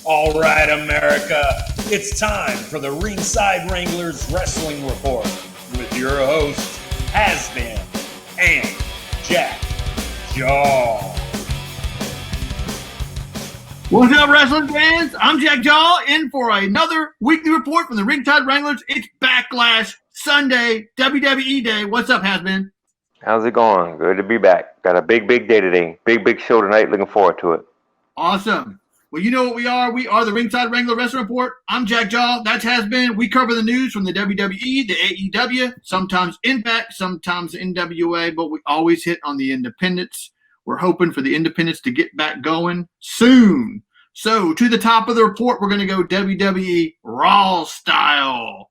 All right, America, it's time for the Ringside Wranglers Wrestling Report with your hosts, Haz-Bin and Jack Jaw. What's up, wrestling fans? I'm Jack Jaw, in for another weekly report from the Ringside Wranglers. It's Backlash Sunday, WWE Day. What's up, Haz-Bin? How's it going? Good to be back. Got a big day today. Big show tonight. Looking forward to it. Awesome. Well, you know what we are. We are the Ringside Wrangler Wrestling Report. I'm Jack Jaw. That's Haz-Bin. We cover the news from the WWE, the AEW, sometimes Impact, sometimes NWA, but we always hit on the independents. We're hoping for the independents to get back going soon. So, to the top of the report, we're going to go WWE Raw style.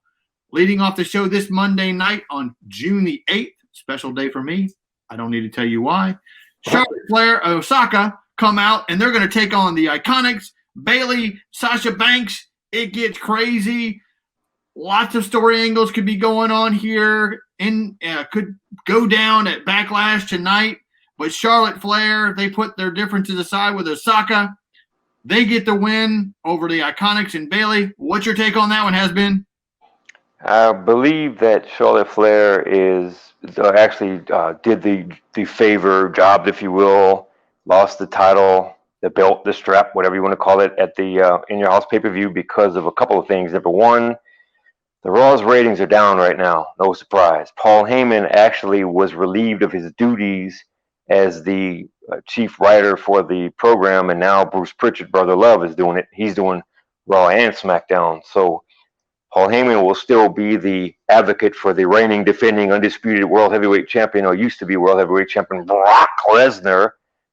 Leading off the show this Monday night on June the 8th, special day for me. I don't need to tell you why. Charlotte Flair, Osaka come out, and they're going to take on the Iconics, Bayley, Sasha Banks. It gets crazy. Lots of story angles could be going on here. Could go down at Backlash tonight. But Charlotte Flair, they put their differences aside with Osaka. They get the win over the Iconics and Bayley. What's your take on that one, Haz-Bin? I believe that Charlotte Flair did the favor job, if you will. Lost the title, the belt, the strap, whatever you want to call it, at the In Your House pay-per-view because of a couple of things. Number one, the Raw's ratings are down right now. No surprise. Paul Heyman actually was relieved of his duties as the chief writer for the program, and now Bruce Pritchard, Brother Love, is doing it. He's doing Raw and SmackDown. So Paul Heyman will still be the advocate for the reigning, defending, undisputed World Heavyweight Champion, or used to be World Heavyweight Champion, Brock Lesnar.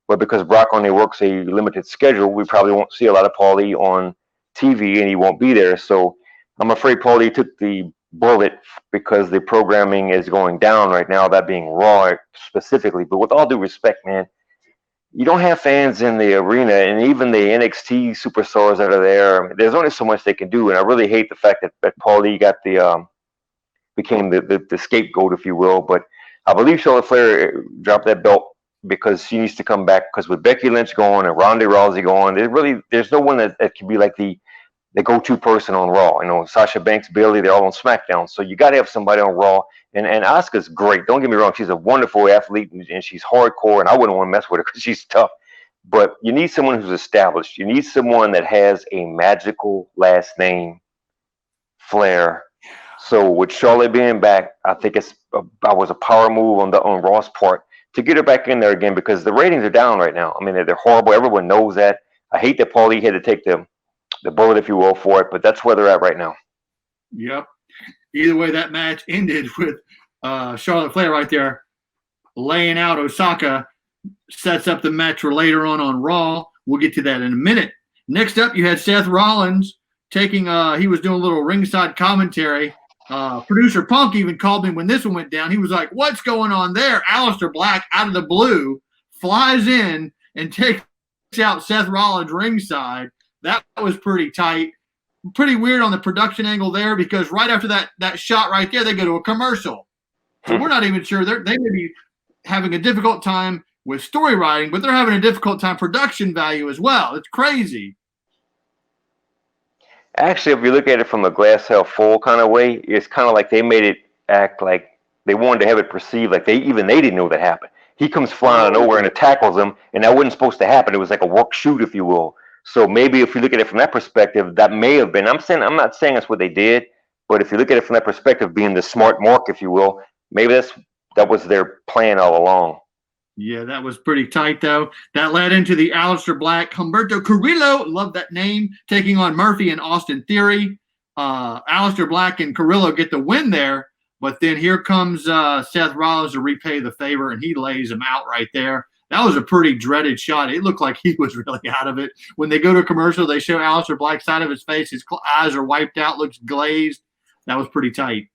But because Brock only works a limited schedule, we probably won't see a lot of Paulie on TV, and he won't be there. So I'm afraid Paulie took the bullet because the programming is going down right now, that being Raw specifically. But with all due respect, man, you don't have fans in the arena, and even the NXT superstars that are there, I mean, there's only so much they can do. And I really hate the fact that Paulie got became the scapegoat, if you will. But I believe Charlotte Flair dropped that belt because she needs to come back, because with Becky Lynch going and Ronda Rousey going, there's no one that can be like the go-to person on Raw. You know, Sasha Banks, Bayley, they're all on SmackDown. So you got to have somebody on Raw. And Asuka's great. Don't get me wrong. She's a wonderful athlete, and she's hardcore, and I wouldn't want to mess with her because she's tough. But you need someone who's established. You need someone that has a magical last name, Flair. So with Charlotte being back, I think was a power move on Raw's part to get her back in there again, because the ratings are down right now. I mean, they're horrible. Everyone knows that. I hate that Paulie had to take the bullet, if you will, for it, but that's where they're at right now. Yep. Either way, that match ended with Charlotte Flair right there laying out Osaka. Sets up the match for later on Raw. We'll get to that in a minute. Next up, you had Seth Rollins taking he was doing a little ringside commentary. Producer Punk even called me when this one went down. He was like, "What's going on there?" Aleister Black, out of the blue, flies in and takes out Seth Rollins ringside. That was pretty tight. Pretty weird on the production angle there, because right after that shot right there, they go to a commercial. So we're not even sure. They may be having a difficult time with story writing, but they're having a difficult time production value as well. It's crazy. Actually, if you look at it from a glass half full kind of way, it's kind of like they made it act like they wanted to have it perceived like they didn't know that happened. He comes flying out of nowhere and tackles them, and that wasn't supposed to happen. It was like a work shoot, if you will. So maybe if you look at it from that perspective, that may have been. I'm not saying that's what they did, but if you look at it from that perspective, being the smart mark, if you will, maybe that was their plan all along. Yeah, that was pretty tight, though. That led into the Aleister Black, Humberto Carrillo, love that name, taking on Murphy and Austin Theory. Aleister Black and Carrillo get the win there, but then here comes Seth Rollins to repay the favor, and he lays him out right there. That was a pretty dreaded shot. It looked like he was really out of it. When they go to commercial, they show Aleister Black's side of his face. His eyes are wiped out, looks glazed. That was pretty tight.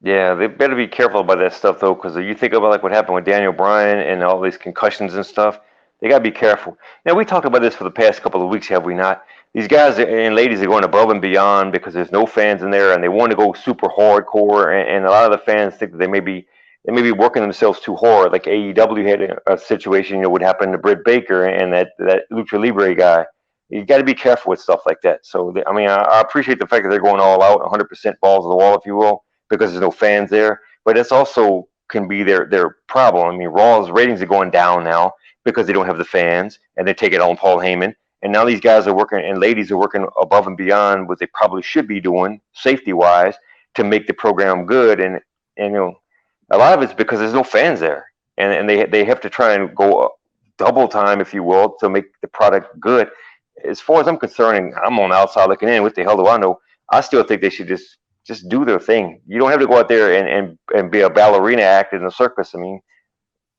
Yeah, they better be careful about that stuff, though, because you think about like what happened with Daniel Bryan and all these concussions and stuff. They got to be careful. Now, we talked about this for the past couple of weeks, have we not? These guys and ladies are going above and beyond because there's no fans in there, and they want to go super hardcore, and a lot of the fans think that they may be working themselves too hard. Like AEW had a situation, what happened to Britt Baker and that Lucha Libre guy. You got to be careful with stuff like that. So, I mean, I appreciate the fact that they're going all out, 100% balls to the wall, if you will, because there's no fans there. But it's also can be their problem. I mean, Raw's ratings are going down now because they don't have the fans, and they take it on Paul Heyman. And now these guys are working, and ladies are working above and beyond what they probably should be doing, safety-wise, to make the program good. And you know, a lot of it's because there's no fans there, and they have to try and go double time, if you will, to make the product good. As far as I'm concerned, I'm on the outside looking in. What the hell do I know? I still think they should just do their thing. You don't have to go out there and be a ballerina act in a circus. I mean,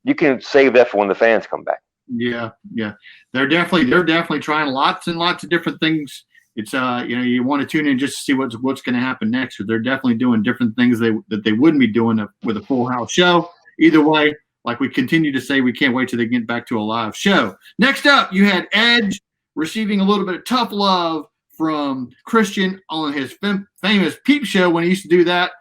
you can save that for when the fans come back. Yeah. They're definitely trying lots and lots of different things. It's you want to tune in just to see what's going to happen next. They're definitely doing different things that they wouldn't be doing with a full house show. Either way, like we continue to say, we can't wait till they get back to a live show. Next up, you had Edge receiving a little bit of tough love from Christian on his famous Peep Show when he used to do that.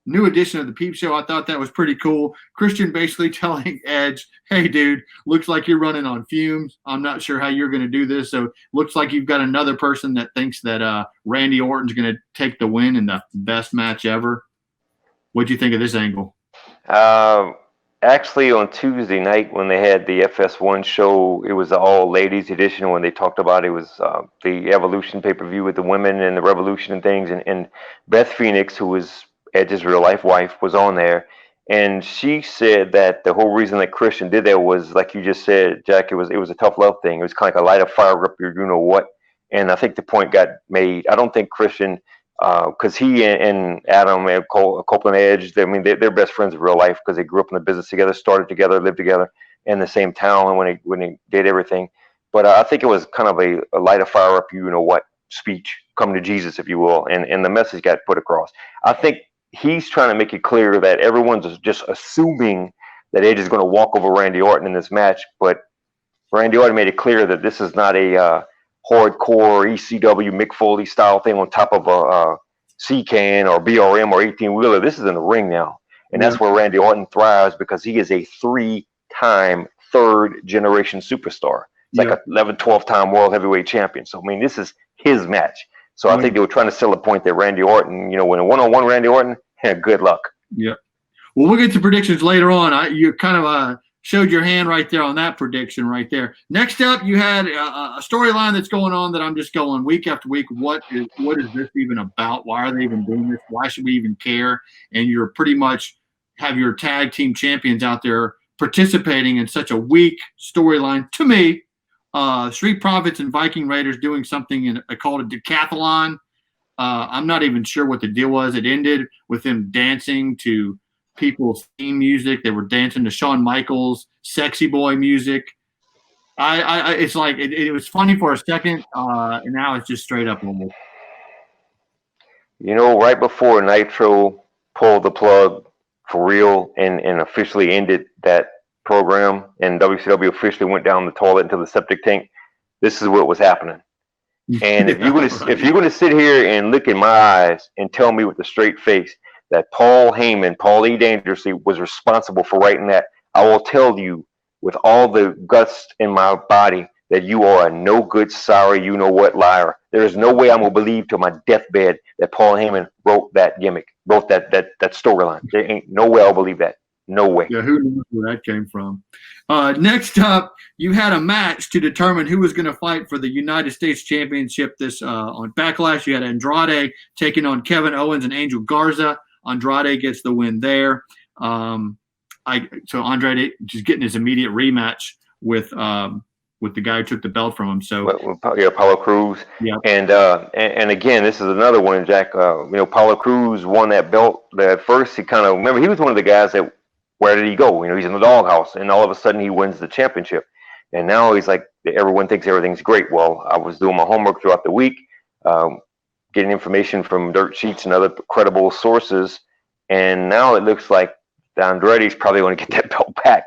New edition of the Peep Show. I thought that was pretty cool. Christian basically telling Edge, hey, dude, looks like you're running on fumes. I'm not sure how you're going to do this. So looks like you've got another person that thinks that Randy Orton's going to take the win in the best match ever. What'd you think of this angle? Actually, on Tuesday night when they had the FS1 show, it was the all ladies edition when they talked about it was the Evolution pay-per-view with the women and the Revolution and things. And Beth Phoenix, who was Edge's real life wife, was on there, and she said that the whole reason that Christian did that was, like you just said, Jack, it was a tough love thing. It was kind of like a light of fire up your you know what. And I think the point got made. I don't think Christian, because he and Adam and Copeland Edge, I mean, they're best friends in real life because they grew up in the business together, started together, lived together in the same town, and when they did everything. But I think it was kind of a light of fire up you know what speech, come to Jesus, if you will, and the message got put across. I think he's trying to make it clear that everyone's just assuming that Edge is going to walk over Randy Orton in this match, but Randy Orton made it clear that this is not a hardcore ECW Mick Foley style thing on top of a C-Can or BRM or 18-wheeler. This is in the ring now, and that's where Randy Orton thrives because he is a 3-time third-generation superstar. It's like a 11, 12-time world heavyweight champion. So, I mean, this is his match. So I think they were trying to sell a point that Randy Orton, you know, when a one-on-one Randy Orton, good luck. Yeah. Well, we'll get to predictions later on. You kind of showed your hand right there on that prediction right there. Next up, you had a storyline that's going on that I'm just going week after week. What is this even about? Why are they even doing this? Why should we even care? And you're pretty much have your tag team champions out there participating in such a weak storyline to me. Street Profits and Viking Raiders doing something called a decathlon. I'm not even sure what the deal was. It ended with them dancing to people's theme music. They were dancing to Shawn Michaels' Sexy Boy music. It's like it was funny for a second, and now it's just straight up normal. You know, right before Nitro pulled the plug for real and officially ended that program, and WCW officially went down the toilet into the septic tank, this is what was happening. And if you're gonna sit here and look in my eyes and tell me with a straight face that Paul Heyman, Paul E. Dangerously, was responsible for writing that, I will tell you with all the guts in my body that you are a no good, sorry, you know what liar. There is no way I'm gonna believe to my deathbed that Paul Heyman wrote that gimmick, wrote that storyline. There ain't no way I'll believe that. No way. Yeah, who knows where that came from? Next up, you had a match to determine who was going to fight for the United States Championship this on Backlash. You had Andrade taking on Kevin Owens and Angel Garza. Andrade gets the win there. So Andrade just getting his immediate rematch with the guy who took the belt from him. So Apollo Crews. Yeah. And again, this is another one, Jack. Apollo Crews won that belt. At first, he was one of the guys that. Where did he go? He's in the doghouse, and all of a sudden he wins the championship. And now he's like, everyone thinks everything's great. Well, I was doing my homework throughout the week, getting information from dirt sheets and other credible sources, and now it looks like Andrade's probably going to get that belt back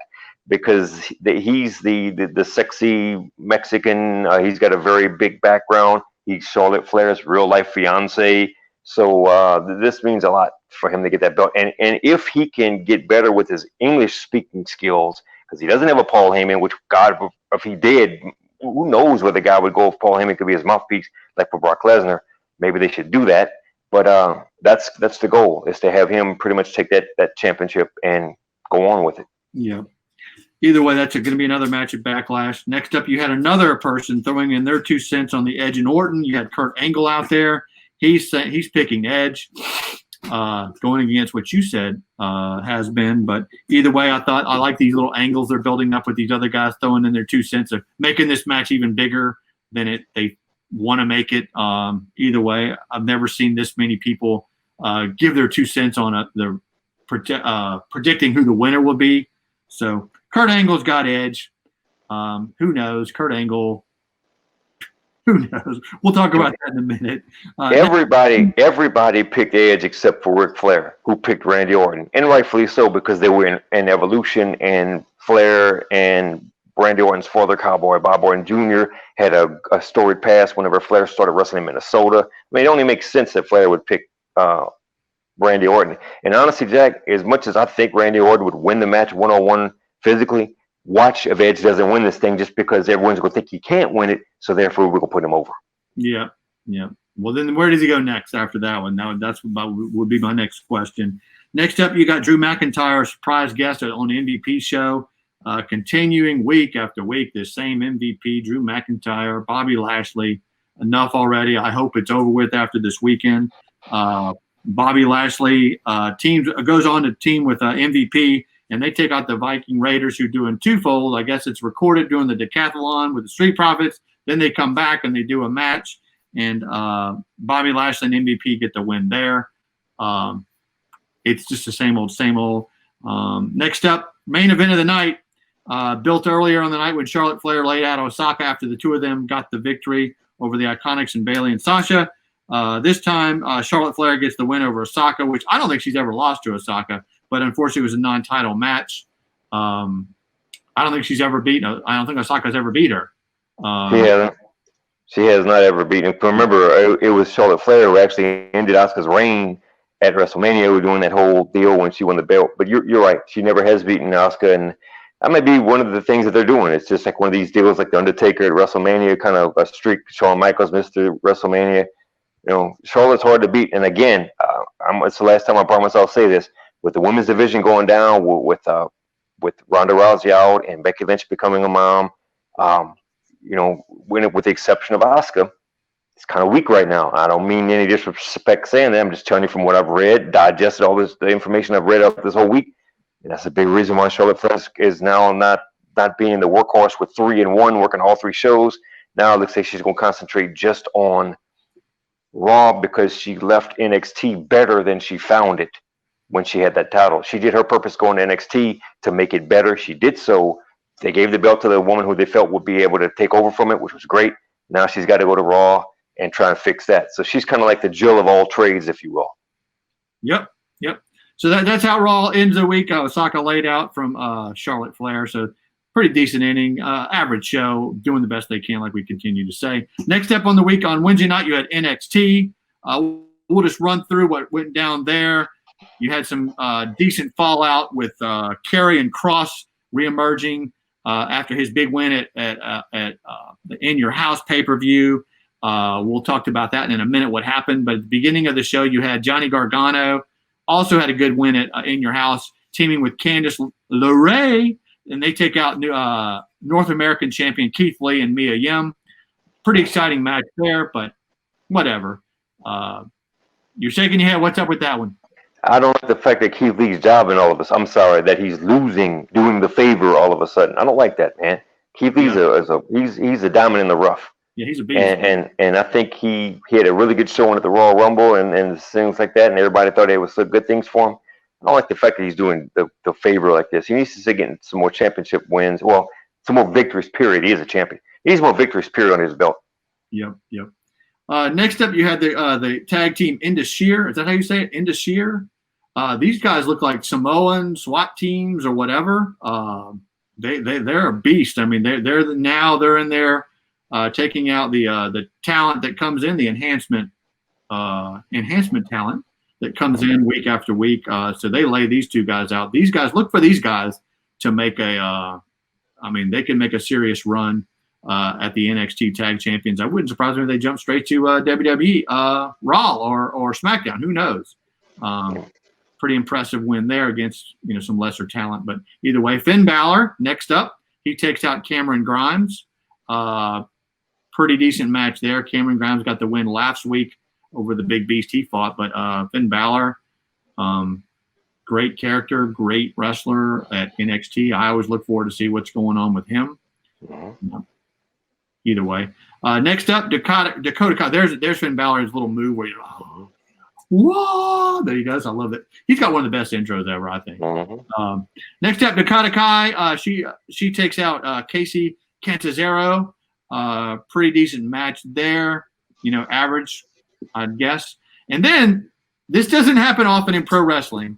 because he's the sexy Mexican. He's got a very big background. He's Charlotte Flair's real life fiance. So this means a lot for him to get that belt. And if he can get better with his English speaking skills, because he doesn't have a Paul Heyman, which God, if he did, who knows where the guy would go if Paul Heyman could be his mouthpiece, like for Brock Lesnar. Maybe they should do that. But that's the goal, is to have him pretty much take that championship and go on with it. Yeah. Either way, that's going to be another match at Backlash. Next up, you had another person throwing in their 2 cents on the Edge and Orton. You had Kurt Angle out there. He's picking Edge, going against what you said has been. But either way, I like these little angles they're building up with these other guys throwing in their 2 cents of making this match even bigger than they want to make it. Either way, I've never seen this many people give their 2 cents on predicting who the winner will be. So Kurt Angle's got Edge. Who knows? Kurt Angle. Who knows? We'll talk about that in a minute. Everybody picked Edge except for Ric Flair, who picked Randy Orton, and rightfully so, because they were in Evolution, and Flair and Randy Orton's father, Cowboy Bob Orton Jr., had a storied past whenever Flair started wrestling in Minnesota. I mean, it only makes sense that Flair would pick Randy Orton. And honestly, Jack, as much as I think Randy Orton would win the match 1-on-1 physically, watch if Edge doesn't win this thing, just because everyone's going to think he can't win it, so therefore we're going to put him over. Yeah. Well, then where does he go next after that one? That's would be my next question. Next up, you got Drew McIntyre, surprise guest on the MVP show, continuing week after week, this same MVP, Drew McIntyre, Bobby Lashley. Enough already. I hope it's over with after this weekend. Bobby Lashley goes on to team with MVP, and they take out the Viking Raiders, who are doing twofold. I guess it's recorded doing the decathlon with the Street Profits. Then they come back and they do a match, and Bobby Lashley and MVP get the win there. It's just the same old. Next up, main event of the night, built earlier on the night when Charlotte Flair laid out Osaka after the two of them got the victory over the Iconics and Bayley and Sasha. This time, Charlotte Flair gets the win over Osaka, which I don't think she's ever lost to Osaka, but unfortunately it was a non-title match. I don't think she's ever beaten her. I don't think Osaka's ever beat her. She has not ever beaten. Remember, it was Charlotte Flair who actually ended Asuka's reign at WrestleMania. We were doing that whole deal when she won the belt. But you're right. She never has beaten Asuka, and that might be one of the things that they're doing. It's just like one of these deals like The Undertaker at WrestleMania, kind of a streak Shawn Michaels missed at WrestleMania. You know, Charlotte's hard to beat. And again, it's the last time I promise I'll say this. With the women's division going down, with Ronda Rousey out and Becky Lynch becoming a mom, with the exception of Asuka, it's kind of weak right now. I don't mean any disrespect saying that. I'm just telling you from what I've read, digested all the information I've read up this whole week. And that's a big reason why Charlotte Flair is now not being the workhorse with 3-1, working all 3 shows. Now it looks like she's going to concentrate just on Raw, because she left NXT better than she found it when she had that title. She did her purpose going to NXT to make it better. She did so. They gave the belt to the woman who they felt would be able to take over from it, which was great. Now she's got to go to Raw and try and fix that. So she's kind of like the Jill of all trades, if you will. Yep. So that's how Raw ends the week. Osaka laid out from Charlotte Flair. So pretty decent inning, average show, doing the best they can, like we continue to say. Next up on the week, on Wednesday night, you had NXT. We'll just run through what went down there. You had some decent fallout with Karrion Kross reemerging after his big win at the In Your House pay-per-view. We'll talk about that in a minute, what happened. But at the beginning of the show, you had Johnny Gargano, also had a good win at In Your House, teaming with Candice LeRae, and they take out North American champion Keith Lee and Mia Yim. Pretty exciting match there, but whatever. You're shaking your head. What's up with that one? I don't like the fact that Keith Lee's jobbing all of us. I'm sorry that he's losing, doing the favor all of a sudden. I don't like that, man. Keith Lee's he's a diamond in the rough. Yeah, he's a beast. And I think he had a really good showing at the Royal Rumble and things like that, and everybody thought it was some good things for him. I don't like the fact that he's doing the favor like this. He needs to start getting some more championship wins. Well, some more victories, period. He is a champion. He needs more victories, period, on his belt. Yep. Next up, you had the tag team Indy Sheer. Is that how you say it? Indy Sheer. These guys look like Samoan SWAT teams or whatever. They're a beast. I mean, they're in there taking out the talent that comes in, the enhancement talent that comes in week after week. So they lay these two guys out. Look for these guys to make they can make a serious run. at the NXT Tag Champions. I wouldn't surprise me if they jump straight to WWE Raw or SmackDown. Who knows? Pretty impressive win there against some lesser talent. But either way, Finn Balor next up. He takes out Cameron Grimes. Pretty decent match there. Cameron Grimes got the win last week over the big beast he fought. But Finn Balor, great character, great wrestler at NXT. I always look forward to see what's going on with him. Either way. Next up, Dakota. There's Finn Balor's little move where you're whoa, there he goes. I love it. He's got one of the best intros ever, I think. Next up, Dakota Kai. She takes out Casey Catanzaro. Pretty decent match there. Average, I'd guess. And then this doesn't happen often in pro wrestling,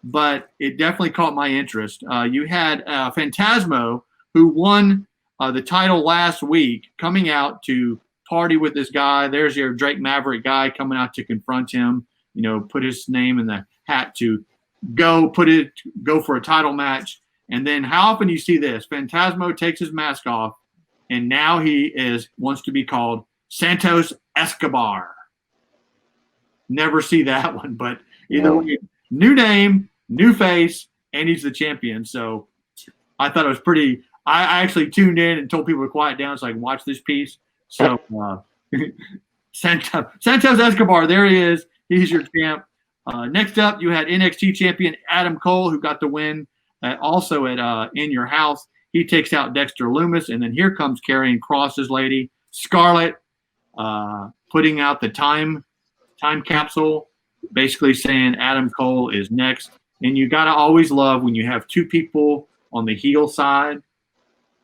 but it definitely caught my interest. You had Phantasmo, who won the title last week, coming out to party with this guy. There's your Drake Maverick guy coming out to confront him, put his name in the hat to go for a title match. And then how often you see this? Phantasmo takes his mask off, and now he wants to be called Santos Escobar. Never see that one, but either way, new name, new face, and he's the champion. So I thought it was pretty. I actually tuned in and told people to quiet down so I can watch this piece. So Santos Escobar, there he is. He's your champ. Next up, you had NXT champion Adam Cole, who got the win also at In Your House. He takes out Dexter Lumis, and then here comes Karrion Kross's lady, Scarlett, putting out the time capsule, basically saying Adam Cole is next. And you got to always love when you have two people on the heel side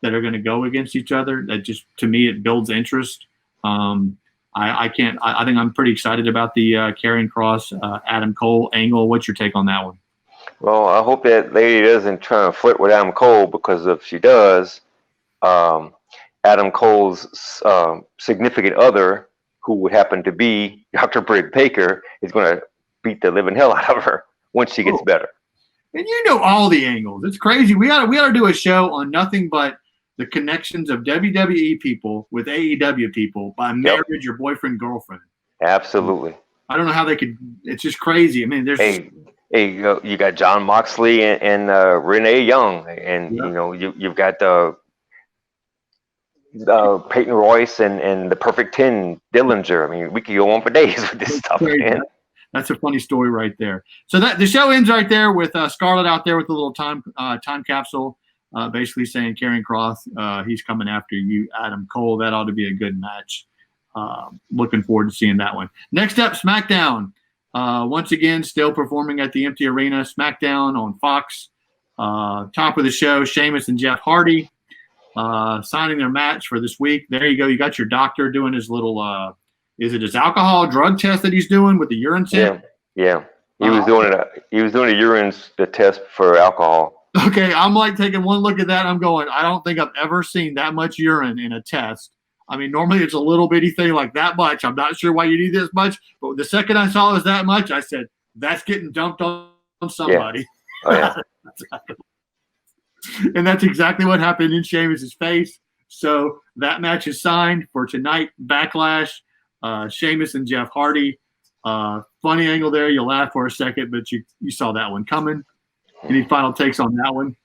that are going to go against each other. That just, to me, it builds interest. I think I'm pretty excited about the Karrion Kross, Adam Cole angle. What's your take on that one? Well, I hope that lady doesn't try to flirt with Adam Cole, because if she does, Adam Cole's significant other, who would happen to be Dr. Britt Baker, is going to beat the living hell out of her once she gets better. And all the angles. It's crazy. We ought to do a show on nothing but the connections of WWE people with AEW people by marriage or boyfriend, girlfriend. Absolutely. I don't know how they could. It's just crazy. I mean, there's. You got John Moxley and Renee Young, and you've got Peyton Royce and the Perfect 10 Dillinger. I mean, we could go on for days with this stuff, man. That's a funny story right there. So that the show ends right there with Scarlett out there with a little time capsule, basically saying, Karrion Kross, he's coming after you, Adam Cole. That ought to be a good match. Looking forward to seeing that one. Next up, SmackDown. Once again, still performing at the empty arena. SmackDown on Fox. Top of the show, Sheamus and Jeff Hardy signing their match for this week. There you go. You got your doctor doing his little is it his alcohol drug test that he's doing with the urine test? Yeah. He was doing it. He was doing a urine test for alcohol. Okay, I'm like taking one look at that. I'm going, I don't think I've ever seen that much urine in a test. I mean, normally it's a little bitty thing like that much. I'm not sure why you need this much, but the second I saw it was that much, I said, that's getting dumped on somebody. Yeah. Oh, yeah. And that's exactly what happened in Sheamus' face. So that match is signed for tonight, Backlash. Sheamus and Jeff Hardy. Funny angle there. You'll laugh for a second, but you saw that one coming. Any final takes on that one?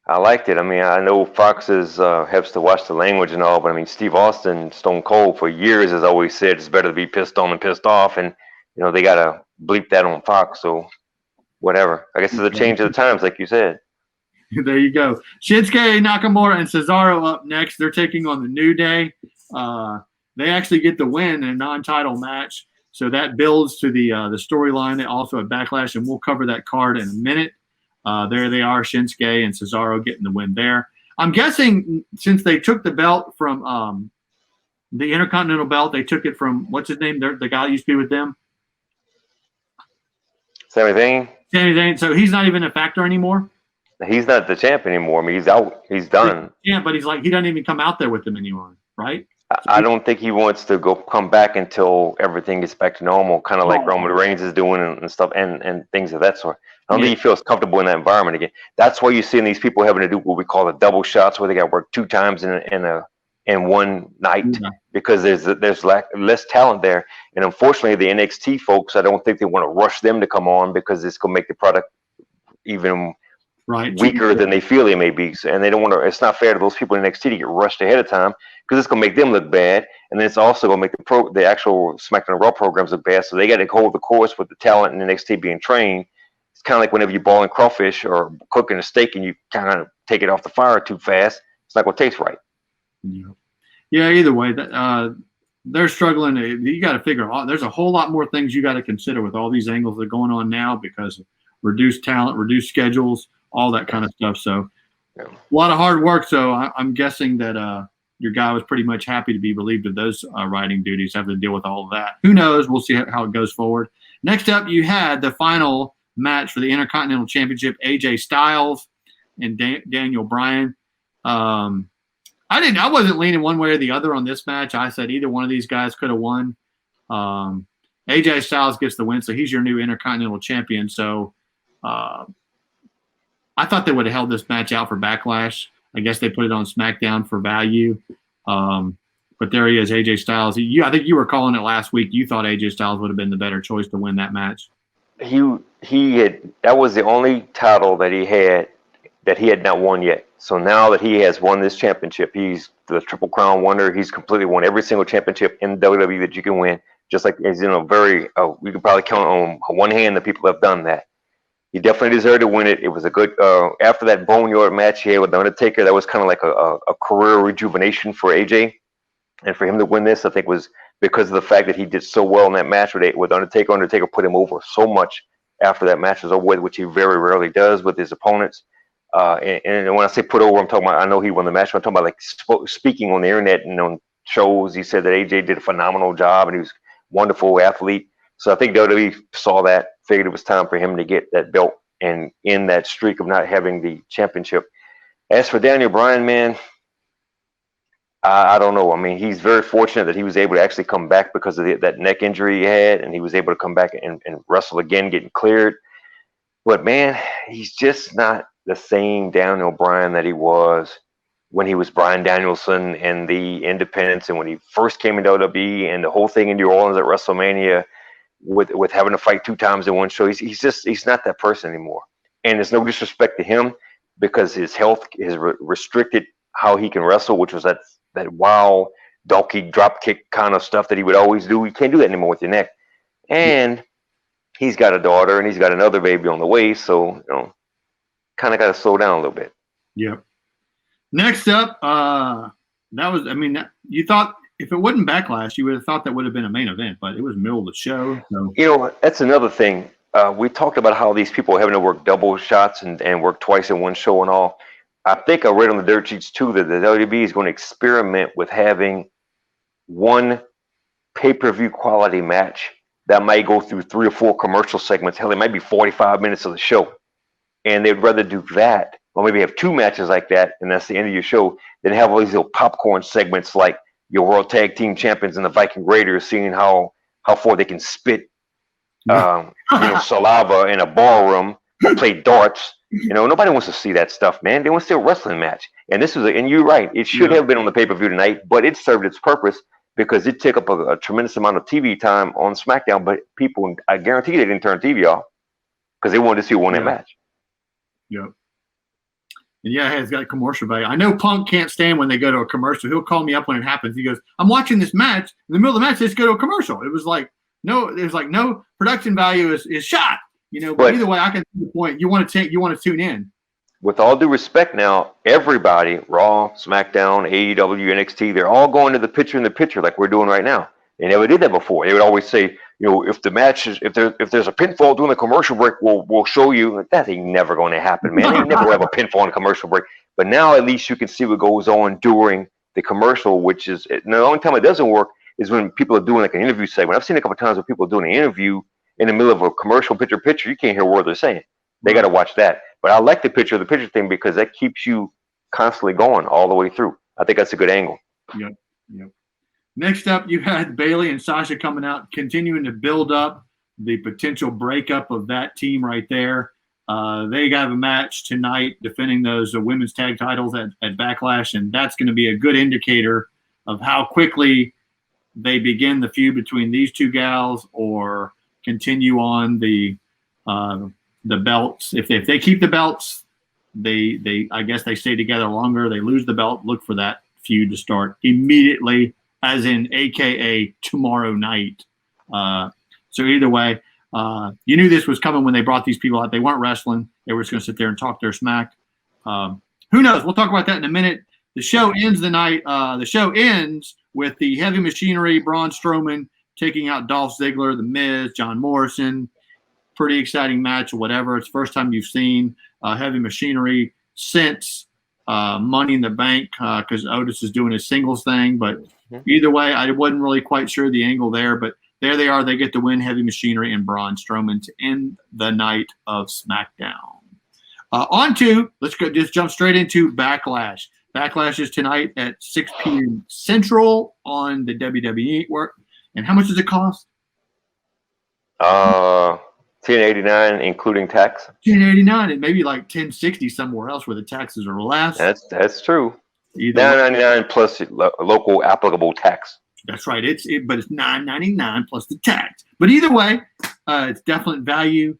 I liked it. I mean, I know Fox has to watch the language and all, but I mean, Steve Austin, Stone Cold, for years has always said it's better to be pissed on than pissed off, and they got to bleep that on Fox. So whatever. I guess it's a change of the times, like you said. There you go. Shinsuke Nakamura and Cesaro up next. They're taking on the New Day. They actually get the win in a non-title match, so that builds to the storyline. They also have Backlash, and we'll cover that card in a minute. There they are, Shinsuke and Cesaro getting the win there. I'm guessing since they took the belt from the Intercontinental belt, they took it from, what's his name? The guy that used to be with them? Sami Zayn. Sami Zayn. So he's not even a factor anymore? He's not the champ anymore. I mean, he's out. He's done. Yeah, but he's like, he doesn't even come out there with them anymore, right? I don't think he wants to come back until everything gets back to normal, kind of like Roman Reigns is doing and stuff and things of that sort. I don't think he feels comfortable in that environment again. That's why you're seeing these people having to do what we call the double shots, where they got to work 2 times in one night because there's less talent there. And unfortunately, the NXT folks, I don't think they want to rush them to come on because it's going to make the product even weaker than they feel they may be. And they don't want to. It's not fair to those people in NXT to get rushed ahead of time because it's going to make them look bad, and then it's also going to make the actual SmackDown and Raw programs look bad. So they got to hold the course with the talent in NXT being trained. It's kind of like whenever you're boiling crawfish or cooking a steak and you kind of take it off the fire too fast, it's not going to taste right. Yeah. Either way, they're struggling. You got to figure out. There's a whole lot more things you got to consider with all these angles that are going on now because of reduced talent, reduced schedules, all that kind of stuff. So a lot of hard work. So I'm guessing that your guy was pretty much happy to be relieved of those writing duties, having to deal with all of that. Who knows? We'll see how it goes forward. Next up, you had the final match for the Intercontinental Championship, AJ Styles and Daniel Bryan. I wasn't leaning one way or the other on this match. I said either one of these guys could have won. AJ Styles gets the win, so he's your new Intercontinental Champion. So I thought they would have held this match out for Backlash. I guess they put it on SmackDown for value. But there he is, AJ Styles. I think you were calling it last week. You thought AJ Styles would have been the better choice to win that match. That was the only title that he had not won yet. So now that he has won this championship, he's the Triple Crown winner. He's completely won every single championship in WWE that you can win. Just like he's in we can probably count on one hand the people that have done that. He definitely deserved to win it. It was a good after that Boneyard match he had with The Undertaker. That was kind of like a career rejuvenation for AJ, and for him to win this, I think was because of the fact that he did so well in that match with Undertaker. Undertaker put him over so much after that match was over with, which he very rarely does with his opponents. And when I say put over, I'm talking about, I know he won the match, but I'm talking about like speaking on the internet and on shows. He said that AJ did a phenomenal job and he was a wonderful athlete. So I think WWE saw that, figured it was time for him to get that belt and in that streak of not having the championship. As for Daniel Bryan, man, I don't know. I mean, he's very fortunate that he was able to actually come back because of that neck injury he had, and he was able to come back and wrestle again, getting cleared. But, man, he's just not the same Daniel Bryan that he was when he was Bryan Danielson and the Independents and when he first came into WWE and the whole thing in New Orleans at WrestleMania with having to fight 2 times in one show. He's not that person anymore. And there's no disrespect to him because his health has restricted how he can wrestle, which was that wild donkey drop kick kind of stuff that he would always do. You can't do that anymore with your neck. And he's got a daughter and he's got another baby on the way. So, kind of got to slow down a little bit. Yep. Next up, you thought if it wasn't Backlash, you would have thought that would have been a main event, but it was middle of the show. So. That's another thing. We talked about how these people are having to work double shots and work twice in one show and all. I think I read on the dirt sheets too that the WWE is going to experiment with having one pay-per-view quality match that might go through 3 or 4 commercial segments. Hell, it might be 45 minutes of the show. And they'd rather do that, or maybe have 2 matches like that, and that's the end of your show, than have all these little popcorn segments like your World Tag Team Champions and the Viking Raiders, seeing how far they can spit saliva in a ballroom or play darts. Nobody wants to see that stuff, man. They want to see a wrestling match. And and you're right, it should have been on the pay-per-view tonight, but it served its purpose because it took up a tremendous amount of TV time on SmackDown. But people, I guarantee they didn't turn TV off because they wanted to see who won that match. Yep. And it's got commercial value. I know Punk can't stand when they go to a commercial. He'll call me up when it happens. He goes, "I'm watching this match. In the middle of the match, they just go to a commercial." It was like no production value is shot. But either way, I can see the point. You want to tune in. With all due respect, now everybody, Raw, SmackDown, AEW, NXT, they're all going to the picture in the picture like we're doing right now. They never did that before. They would always say, if the match is if there's a pinfall during the commercial break, we'll show you. That ain't never going to happen, man. They never have a pinfall in a commercial break. But now at least you can see what goes on during the commercial, which is the only time it doesn't work is when people are doing like an interview segment. I've seen a couple of times when people are doing an interview in the middle of a commercial picture, you can't hear a word they're saying. They got to watch that. But I like the picture thing because that keeps you constantly going all the way through. I think that's a good angle. Yep. Next up, you had Bayley and Sasha coming out, continuing to build up the potential breakup of that team right there. They have a match tonight defending those women's tag titles at Backlash, and that's going to be a good indicator of how quickly they begin the feud between these two gals or continue on the belts. If they keep the belts, they I guess they stay together longer. They lose the belt, look for that feud to start immediately, as in AKA tomorrow night. So either way, you knew this was coming when they brought these people out. They weren't wrestling. They were just going to sit there and talk their smack. Who knows? We'll talk about that in a minute. The show ends the night. The show ends with the Heavy Machinery, Braun Strowman taking out Dolph Ziggler, The Miz, John Morrison. Pretty exciting match or whatever. It's the first time you've seen Heavy Machinery since Money in the Bank because Otis is doing his singles thing. But either way, I wasn't really quite sure the angle there. But there they are. They get to win Heavy Machinery and Braun Strowman to end the night of SmackDown. Let's go. Just jump straight into Backlash. Backlash is tonight at 6 p.m. Central on the WWE Network. And how much does it cost? $10.89 including tax. $10.89 and maybe like $10.60 somewhere else where the taxes are less. That's true. $9.99 plus local applicable tax. That's right. But it's $9.99 plus the tax. But either way, it's definite value.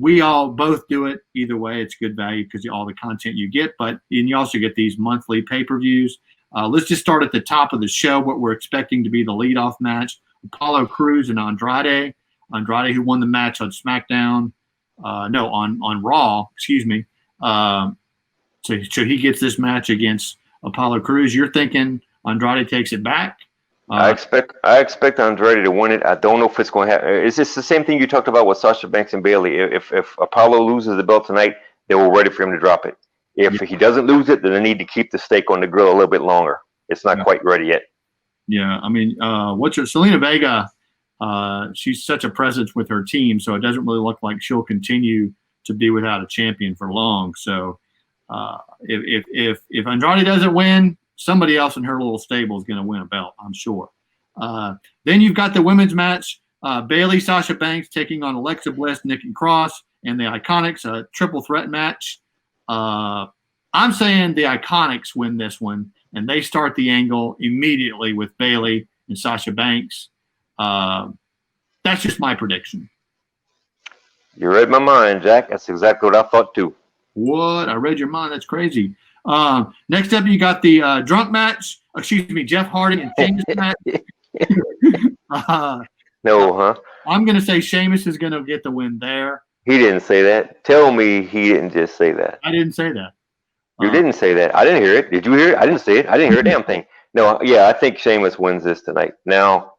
We all both do it. Either way, it's good value because all the content you get. And you also get these monthly pay-per-views. Let's just start at the top of the show. What we're expecting to be the leadoff match: Apollo Crews and Andrade. Andrade, who won the match on SmackDown, on Raw. Excuse me. So he gets this match against Apollo Crews. You're thinking Andrade takes it back? I expect Andrade to win it. I don't know if it's going to happen. It's just the same thing you talked about with Sasha Banks and Bayley. If Apollo loses the belt tonight, they were ready for him to drop it. If he doesn't lose it, then they need to keep the steak on the grill a little bit longer. It's not quite ready yet. Yeah, I mean, Selena Vega? She's such a presence with her team, so it doesn't really look like she'll continue to be without a champion for long. So if Andrade doesn't win, somebody else in her little stable is going to win a belt, I'm sure. Then you've got the women's match: Bayley, Sasha Banks taking on Alexa Bliss, Nikki Cross, and the Iconics, a triple threat match. I'm saying the Iconics win this one, and they start the angle immediately with Bayley and Sasha Banks. That's just my prediction. You read my mind, Jack. That's exactly what I thought too. What? I read your mind. That's crazy. Next up, you got the drunk match. Excuse me, Jeff Hardy and Sheamus match. I'm going to say Sheamus is going to get the win there. He didn't say that. Tell me he didn't just say that. I didn't say that. You didn't say that. I didn't hear it. Did you hear it? I didn't say it. I didn't hear a damn thing. No, yeah, I think Sheamus wins this tonight. Now,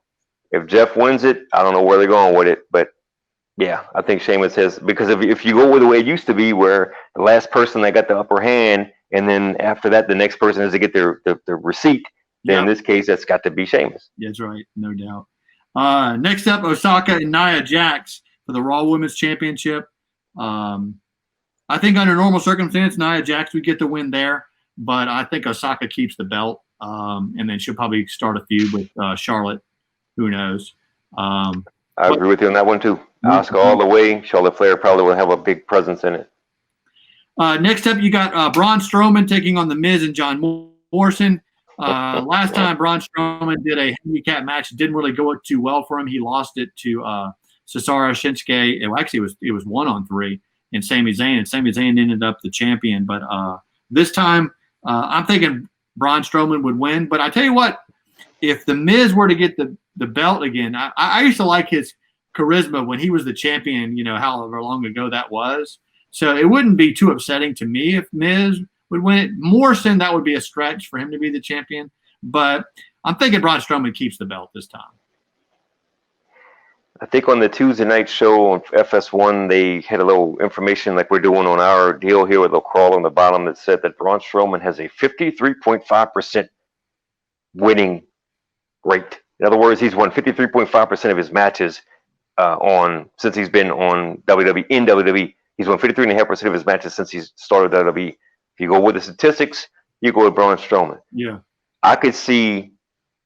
if Jeff wins it, I don't know where they're going with it, but yeah, I think Sheamus has, because if you go with the way it used to be, where the last person that got the upper hand, and then after that, the next person has to get their receipt, then in this case, that's got to be Sheamus. That's right, no doubt. Next up, Osaka and Nia Jax for the Raw Women's Championship. I think under normal circumstances, Nia Jax would get the win there, but I think Osaka keeps the belt, and then she'll probably start a feud with Charlotte. Who knows? I agree with you on that one too. Asuka all the way. Charlotte Flair probably will have a big presence in it. Next up, you got Braun Strowman taking on The Miz and John Morrison. Last time Braun Strowman did a handicap match, it didn't really go too well for him. He lost it to Cesaro Shinsuke. It was 1-on-3 and Sami Zayn, and Sami Zayn ended up the champion. But this time, I'm thinking Braun Strowman would win. But I tell you what, if The Miz were to get the belt again, I used to like his charisma when he was the champion, however long ago that was. So it wouldn't be too upsetting to me if Miz would win it. Morrison, that would be a stretch for him to be the champion. But I'm thinking Braun Strowman keeps the belt this time. I think on the Tuesday night show on FS1, they had a little information like we're doing on our deal here with a crawl on the bottom that said that Braun Strowman has a 53.5% winning rate. In other words, he's won 53.5% of his matches since he's been on WWE in WWE. He's won 53.5% of his matches since he's started WWE. If you go with the statistics, you go with Braun Strowman. Yeah. I could see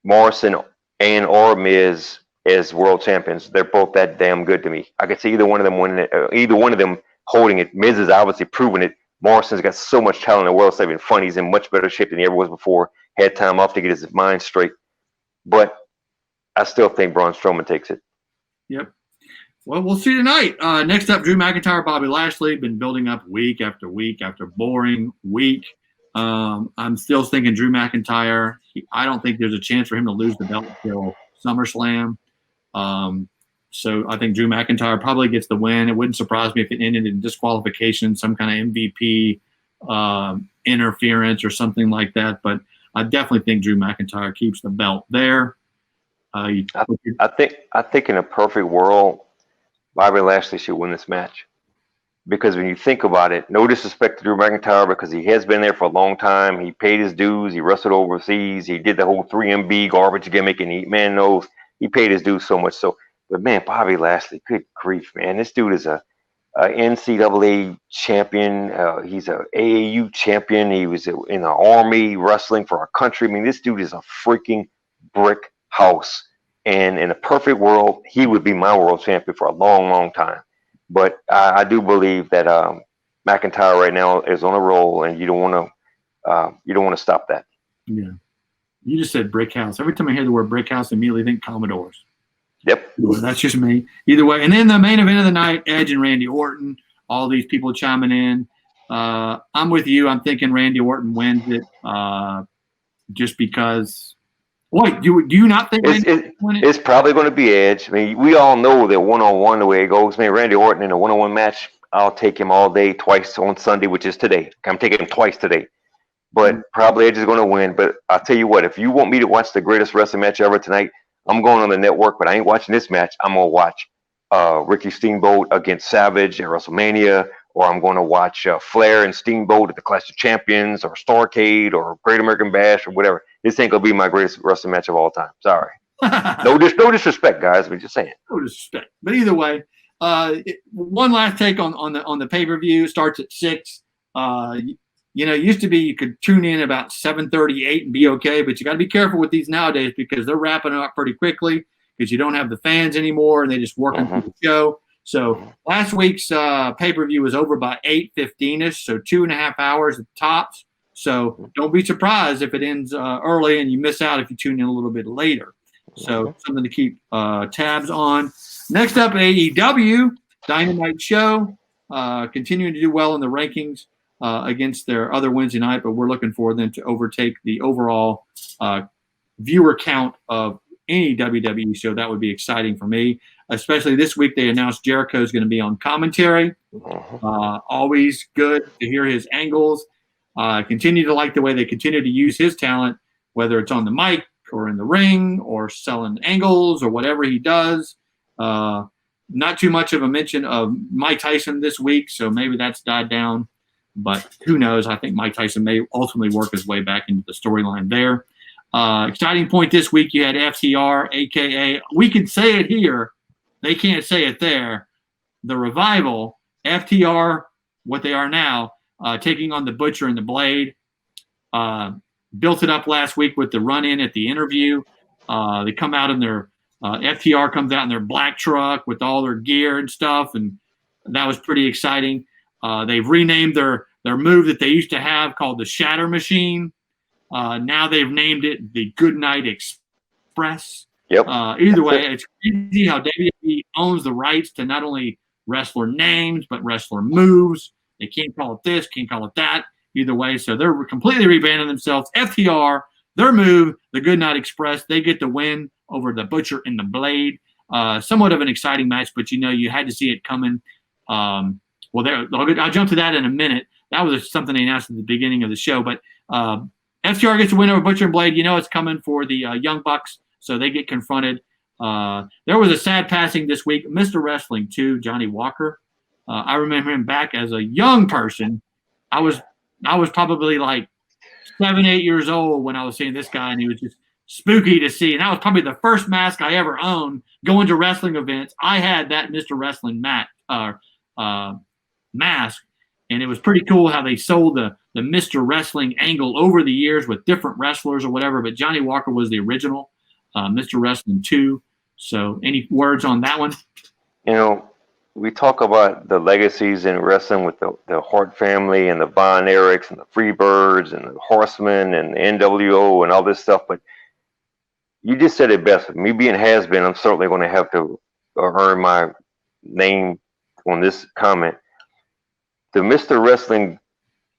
Morrison and or Miz as world champions. They're both that damn good to me. I could see either one of them winning it, either one of them holding it. Miz has obviously proven it. Morrison's got so much talent in the world, saving fun. He's in much better shape than he ever was before. Had time off to get his mind straight. But I still think Braun Strowman takes it. Yep. Well, we'll see tonight. Next up, Drew McIntyre, Bobby Lashley. Been building up week after week after boring week. I'm still thinking Drew McIntyre. I don't think there's a chance for him to lose the belt until SummerSlam. So I think Drew McIntyre probably gets the win. It wouldn't surprise me if it ended in disqualification, some kind of MVP interference or something like that. But I definitely think Drew McIntyre keeps the belt there. I think in a perfect world, Bobby Lashley should win this match. Because when you think about it, no disrespect to Drew McIntyre, because he has been there for a long time. He paid his dues. He wrestled overseas. He did the whole 3MB garbage gimmick, and man knows he paid his dues so much. So, but man, Bobby Lashley, good grief, man. This dude is a NCAA champion. He's a AAU champion. He was in the Army wrestling for our country. I mean, this dude is a freaking brick house. And in a perfect world, he would be my world champion for a long, long time. But I do believe that McIntyre right now is on a roll, and you don't want to stop that. Yeah, you just said brick house. Every time I hear the word brick house, I immediately think Commodores. Yep, that's just me. Either way, and then the main event of the night: Edge and Randy Orton. All these people chiming in. I'm with you. I'm thinking Randy Orton wins it, just because. Wait, do you not think it's probably going to be Edge? I mean, we all know that one-on-one, the way it goes. Man, Randy Orton in a one-on-one match, I'll take him all day, twice on Sunday, which is today. I'm taking him twice today. But probably Edge is going to win. But I'll tell you what, if you want me to watch the greatest wrestling match ever tonight, I'm going on the network, but I ain't watching this match. I'm going to watch Ricky Steamboat against Savage at WrestleMania, or I'm going to watch Flair and Steamboat at the Clash of Champions, or Starrcade, or Great American Bash, or whatever. This ain't going to be my greatest wrestling match of all time. Sorry. No disrespect, guys. I'm just saying. No disrespect. But either way, one last take on the pay-per-view. Starts at 6. Used to be you could tune in about 7:38 and be okay, but you got to be careful with these nowadays because they're wrapping up pretty quickly because you don't have the fans anymore and they just working through the show. So last week's pay-per-view was over by 8:15ish, so 2.5 hours at the tops. So don't be surprised if it ends early and you miss out if you tune in a little bit later. So something to keep tabs on. Next up, AEW Dynamite Show, continuing to do well in the rankings against their other Wednesday night, but we're looking for them to overtake the overall viewer count of any WWE show. That would be exciting for me, especially this week. They announced Jericho is going to be on commentary. Always good to hear his angles. Continue to like the way they continue to use his talent, whether it's on the mic or in the ring or selling angles or whatever he does. Not too much of a mention of Mike Tyson this week, so maybe that's died down. But who knows? I think Mike Tyson may ultimately work his way back into the storyline there. Exciting point this week, you had FTR, a.k.a. we can say it here. They can't say it there. The Revival, FTR, what they are now, taking on the Butcher and the Blade. Built it up last week with the run-in at the interview. They come out in their FTR comes out in their black truck with all their gear and stuff, and that was pretty exciting. They've renamed their move that they used to have called the Shatter Machine. Now they've named it the Goodnight Express. Yep. Either way, it's crazy how WWE owns the rights to not only wrestler names, but wrestler moves. They can't call it this, can't call it that. Either way, so they're completely rebranding themselves. FTR, their move, the Goodnight Express, they get the win over the Butcher and the Blade. Somewhat of an exciting match, but you had to see it coming. I'll jump to that in a minute. That was something they announced at the beginning of the show. But FTR gets the win over Butcher and Blade. It's coming for the Young Bucks, so they get confronted. There was a sad passing this week. Mr. Wrestling, too, Johnny Walker. I remember him back as a young person. I was probably like 7, 8 years old when I was seeing this guy, and he was just spooky to see. And that was probably the first mask I ever owned going to wrestling events. I had that Mr. Wrestling mask, and it was pretty cool how they sold the Mr. Wrestling angle over the years with different wrestlers or whatever, but Johnny Walker was the original. Mr. Wrestling 2. So any words on that one? You know, we talk about the legacies in wrestling with the Hart family and the Von Erichs and the Freebirds and the Horsemen and the NWO and all this stuff, but you just said it best. Me being Haz-Bin, I'm certainly going to have to earn my name on this comment. The Mr. Wrestling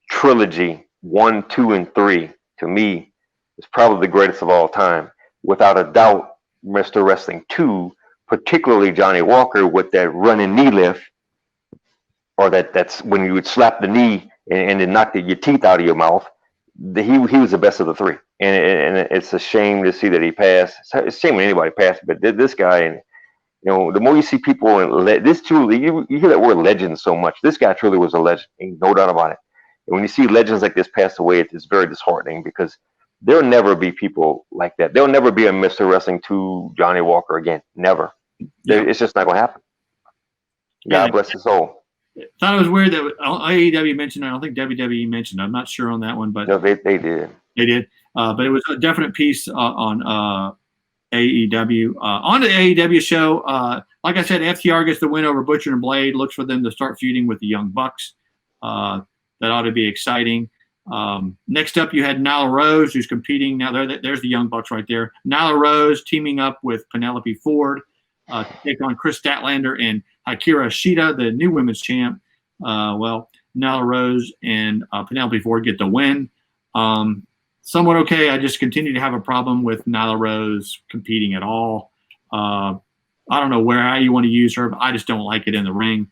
trilogy, 1, 2, and 3, to me, is probably the greatest of all time. Without a doubt, Mr. Wrestling 2, particularly Johnny Walker with that running knee lift, or that's when you would slap the knee and then knock your teeth out of your mouth. He was the best of the three, and it's a shame to see that he passed. It's a shame when anybody passed, but this guy, and the more you see people, and this truly, you hear that word legend so much. This guy truly was a legend, ain't no doubt about it. And when you see legends like this pass away, it's very disheartening because there'll never be people like that. There'll never be a Mr. Wrestling 2 Johnny Walker again. Never. Yeah. It's just not going to happen. God bless his soul. Thought it was weird that AEW mentioned. I don't think WWE mentioned. I'm not sure on that one, but no, they did. They did. But it was a definite piece on AEW. On the AEW show, like I said, FTR gets the win over Butcher and Blade. Looks for them to start feuding with the Young Bucks. That ought to be exciting. Next up, you had Nyla Rose, who's competing. Now, there's the Young Bucks right there. Nyla Rose teaming up with Penelope Ford to take on Chris Statlander and Hikaru Shida, the new women's champ. Nyla Rose and Penelope Ford get the win. Somewhat okay. I just continue to have a problem with Nyla Rose competing at all. I don't know how you want to use her, but I just don't like it in the ring.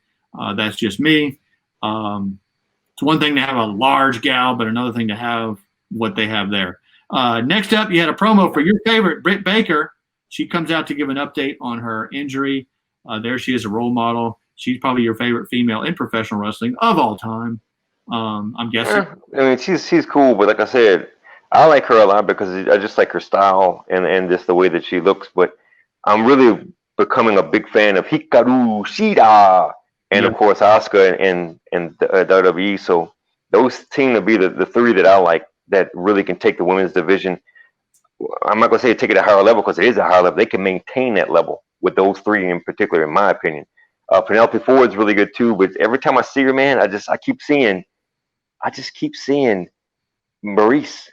That's just me. It's one thing to have a large gal, but another thing to have what they have there. Next up, you had a promo for your favorite, Britt Baker. She comes out to give an update on her injury. There she is, a role model. She's probably your favorite female in professional wrestling of all time, I'm guessing. I mean, she's cool, but like I said, I like her a lot because I just like her style and just the way that she looks. But I'm really becoming a big fan of Hikaru Shida. And of course, Asuka and WWE. So those seem to be the three that I like that really can take the women's division. I'm not going to say take it to a higher level because it is a higher level. They can maintain that level with those three in particular, in my opinion. Penelope Ford's really good too. But every time I see her, man, I just keep seeing Maurice.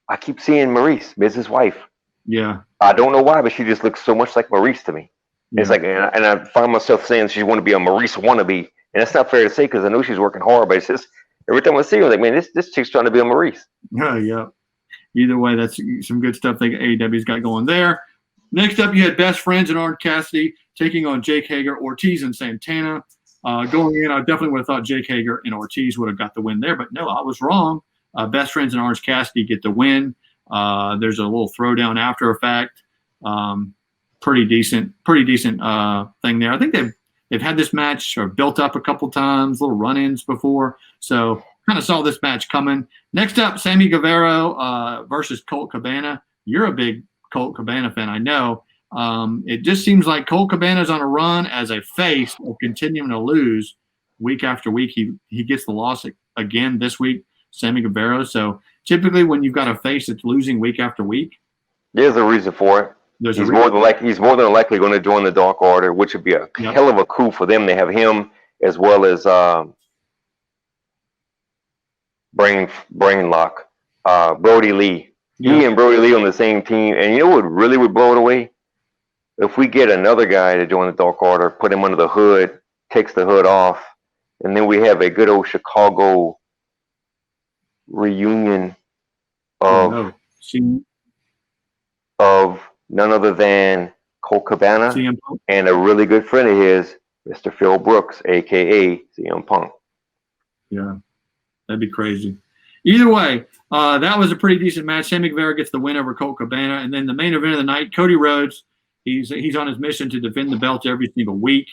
I keep seeing Maurice, Mrs. Wife. Yeah. I don't know why, but she just looks so much like Maurice to me. It's like, and I find myself saying she want to be a Maurice wannabe, and that's not fair to say because I know she's working hard. But it's just every time I see her, I'm like, man, this chick's trying to be a Maurice. Yeah. Either way, that's some good stuff that AEW's got going there. Next up, you had Best Friends and Orange Cassidy taking on Jake Hager, Ortiz, and Santana. Going in, I definitely would have thought Jake Hager and Ortiz would have got the win there, but no, I was wrong. Best Friends and Orange Cassidy get the win. There's a little throwdown after effect. Pretty decent thing there. I think they've had this match or built up a couple times, little run-ins before, so kind of saw this match coming. Next up, Sammy Guevara versus Colt Cabana. You're a big Colt Cabana fan, I know. It just seems like Colt Cabana's on a run as a face of continuing to lose week after week. He gets the loss again this week, Sammy Guevara. So typically when you've got a face that's losing week after week, there's a reason for it. He's more than likely going to join the Dark Order, which would be a hell of a coup for them. They have him as well as Brainlock, Brody Lee. He and Brody Lee on the same team. And you know what really would blow it away? If we get another guy to join the Dark Order, put him under the hood, takes the hood off, and then we have a good old Chicago reunion of none other than Colt Cabana and a really good friend of his, Mr. Phil Brooks, a.k.a. CM Punk. Yeah, that'd be crazy. Either way, that was a pretty decent match. Sammy Guevara gets the win over Colt Cabana. And then the main event of the night, Cody Rhodes, he's on his mission to defend the belt every single week.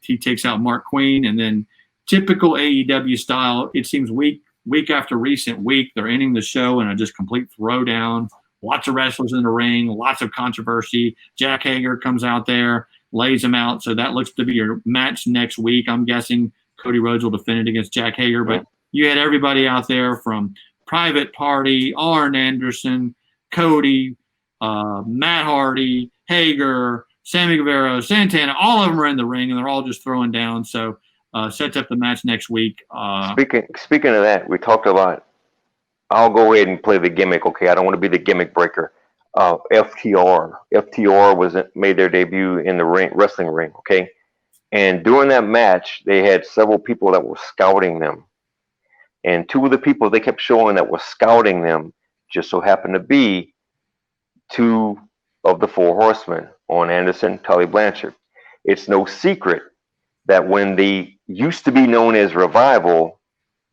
He takes out Mark Queen. And then typical AEW style, it seems week after recent week, they're ending the show in a just complete throwdown. Lots of wrestlers in the ring, lots of controversy. Jack Hager comes out there, lays him out. So that looks to be your match next week. I'm guessing Cody Rhodes will defend it against Jack Hager. But you had everybody out there from Private Party, Arn Anderson, Cody, Matt Hardy, Hager, Sammy Guevara, Santana, all of them are in the ring, and they're all just throwing down. So sets up the match next week. Speaking of that, we talked about. I'll go ahead and play the gimmick. Okay, I don't want to be the gimmick breaker. FTR made their debut in the wrestling ring. Okay, and during that match, they had several people that were scouting them, and two of the people they kept showing that were scouting them just so happened to be two of the Four Horsemen, Arn Anderson, Tully Blanchard. It's no secret that when the used to be known as Revival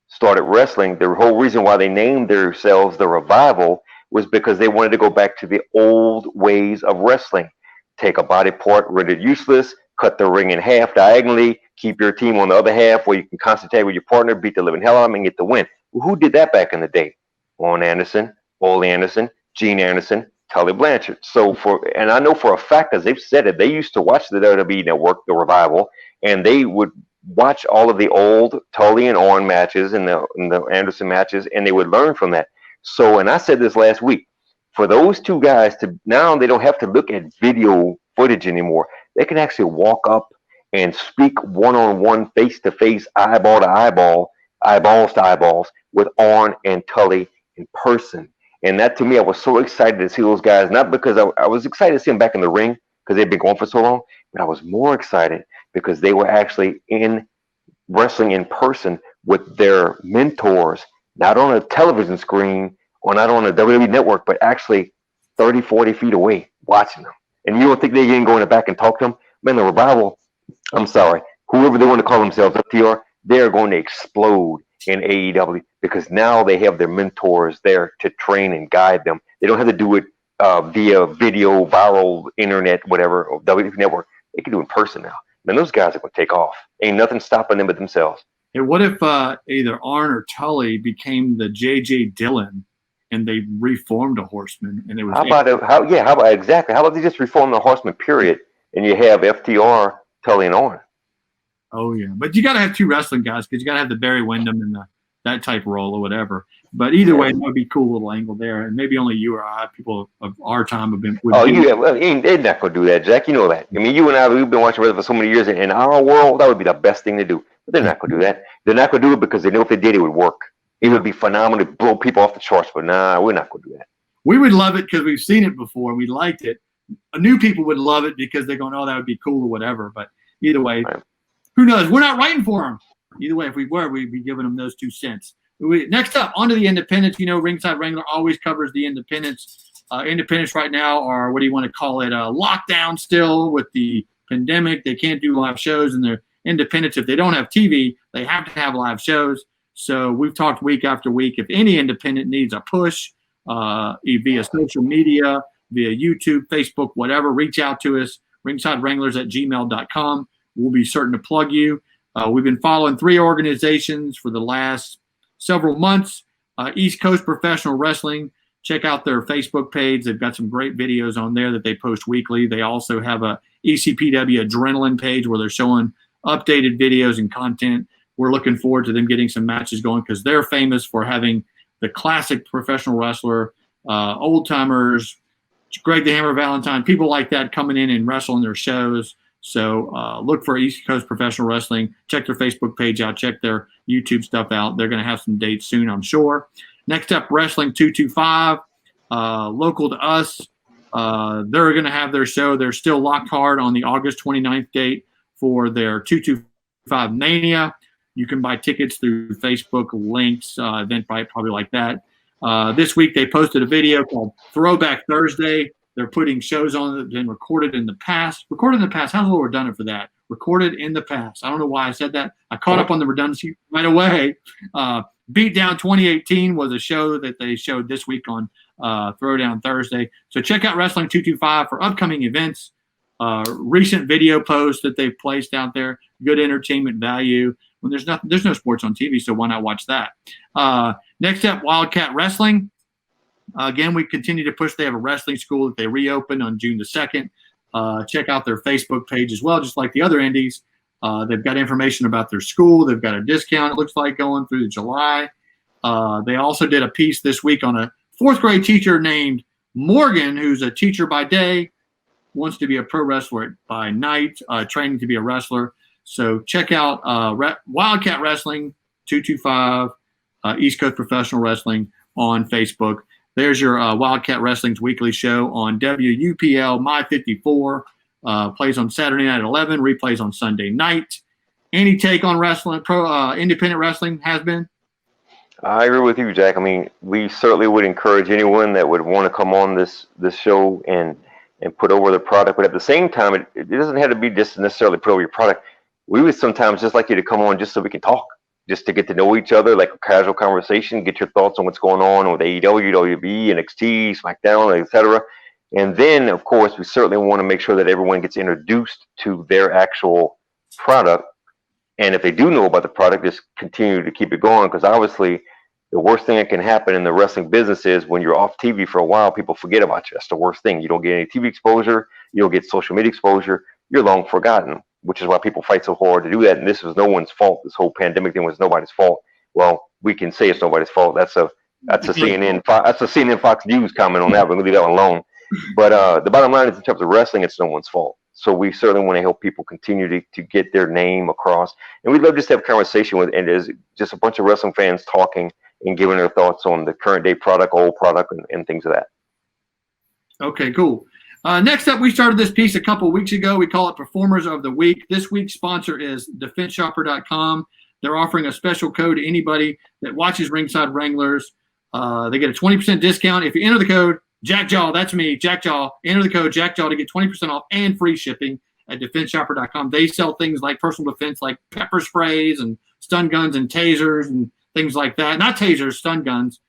started wrestling, the whole reason why they named themselves the Revival was because they wanted to go back to the old ways of wrestling. Take a body part, render it useless, cut the ring in half diagonally, keep your team on the other half where you can concentrate with your partner, beat the living hell out of them, and get the win. Well, who did that back in the day? Arn Anderson, Ole Anderson, Gene Anderson, Tully Blanchard. And I know for a fact, as they've said it, they used to watch the WWE Network, the Revival, and they would watch all of the old Tully and Arn matches and the Anderson matches, and they would learn from that. So, and I said this last week, for those two guys to now, they don't have to look at video footage anymore. They can actually walk up and speak one-on-one, face-to-face, eyeball to eyeball, eyeballs to eyeballs with Arn and Tully in person. And that, to me, I was so excited to see those guys, not because I was excited to see them back in the ring because they've been going for so long, but I was more excited because they were actually in wrestling in person with their mentors, not on a television screen or not on a WWE network, but actually 30, 40 feet away watching them. And you don't think they can go in the back and talk to them? Man, the Revival, I'm sorry, whoever they want to call themselves, FTR, they're going to explode in AEW because now they have their mentors there to train and guide them. They don't have to do it via video, viral, internet, whatever, or WWE network. They can do it in person now. Man, those guys are going to take off. Ain't nothing stopping them but themselves. And what if either Arn or Tully became the J.J. Dillon and they reformed a Horseman? And it was how about they just reform the Horseman, period, and you have FTR, Tully, and Arn. Oh, yeah. But you got to have two wrestling guys because you got to have the Barry Windham and that type role or whatever. But either way, that would be a cool little angle there. And maybe only you or I, people of our time, have been. Well, they're not going to do that, Jack. You know that. I mean, you and I, we've been watching wrestling for so many years. In our world, that would be the best thing to do. But they're not going to do that. They're not going to do it because they know if they did, it would work. It would be phenomenal to blow people off the charts. But nah, we're not going to do that. We would love it because we've seen it before. We liked it. New people would love it because they're going, oh, that would be cool or whatever. But either way, right. Who knows? We're not writing for them. Either way, if we were, we'd be giving them those 2 cents. Next up, onto the independents. You know, Ringside Wrangler always covers the independents. Independents right now are, what do you want to call it, lockdown still with the pandemic. They can't do live shows, and they're independents. If they don't have TV, they have to have live shows. So we've talked week after week. If any independent needs a push via social media, via YouTube, Facebook, whatever, reach out to us, ringsidewranglers@gmail.com. We'll be certain to plug you. We've been following 3 organizations for the last several months. East Coast Professional Wrestling. Check out their Facebook page. They've got some great videos on there that they post weekly. They also have a ECPW Adrenaline page where they're showing updated videos and content. We're looking forward to them getting some matches going because they're famous for having the classic professional wrestler, old timers, Greg the Hammer Valentine, people like that coming in and wrestling their shows. So look for East Coast Professional Wrestling. Check their Facebook page out. Check their YouTube stuff out. They're going to have some dates soon, I'm sure. Next up, Wrestling 225, local to us. They're going to have their show. They're still locked hard on the August 29th date for their 225 Mania. You can buy tickets through Facebook links, Eventbrite, probably like that. This week they posted a video called Throwback Thursday. They're putting shows on that have been recorded in the past. Recorded in the past. How's a little redundant for that? Recorded in the past. I don't know why I said that. I caught up on the redundancy right away. Beatdown 2018 was a show that they showed this week on Throwdown Thursday. So check out Wrestling 225 for upcoming events. Recent video posts that they've placed out there. Good entertainment value. When there's no sports on TV, so why not watch that? Next up, Wildcat Wrestling. Again, we continue to push. They have a wrestling school that they reopened on June the 2nd. Check out their Facebook page as well, just like the other indies. They've got information about their school. They've got a discount, it looks like, going through July. They also did a piece this week on a 4th grade teacher named Morgan, who's a teacher by day, wants to be a pro wrestler by night, training to be a wrestler. So check out Wildcat Wrestling 225 East Coast Professional Wrestling on Facebook. There's your Wildcat Wrestling's weekly show on WUPL My 54. Plays on Saturday night at 11, replays on Sunday night. Any take on wrestling, independent wrestling has been? I agree with you, Jack. I mean, we certainly would encourage anyone that would want to come on this show and put over the product. But at the same time, it doesn't have to be just necessarily put over your product. We would sometimes just like you to come on just so we can talk, just to get to know each other, like a casual conversation, get your thoughts on what's going on with AEW, WWE, NXT, SmackDown, etc. And then, of course, we certainly want to make sure that everyone gets introduced to their actual product. And if they do know about the product, just continue to keep it going, because obviously the worst thing that can happen in the wrestling business is when you're off TV for a while, people forget about you. That's the worst thing. You don't get any TV exposure. You don't get social media exposure. You're long forgotten, which is why people fight so hard to do that. And this was no one's fault. This whole pandemic thing was nobody's fault. Well, we can say it's nobody's fault. That's a CNN Fox News comment on that. We'll leave that one alone. But the bottom line is, in terms of wrestling, it's no one's fault. So we certainly want to help people continue to get their name across. And we'd love just to have a conversation with, and there's just a bunch of wrestling fans talking and giving their thoughts on the current day product, old product, and things of that. Okay, cool. Next up, we started this piece a couple of weeks ago. We call it Performers of the Week. This week's sponsor is DefenseShopper.com. They're offering a special code to anybody that watches Ringside Wranglers. They get a 20% discount if you enter the code JackJaw. That's me, JackJaw. Enter the code JackJaw to get 20% off and free shipping at DefenseShopper.com. They sell things like personal defense, like pepper sprays and stun guns and tasers and things like that. Not tasers, stun guns,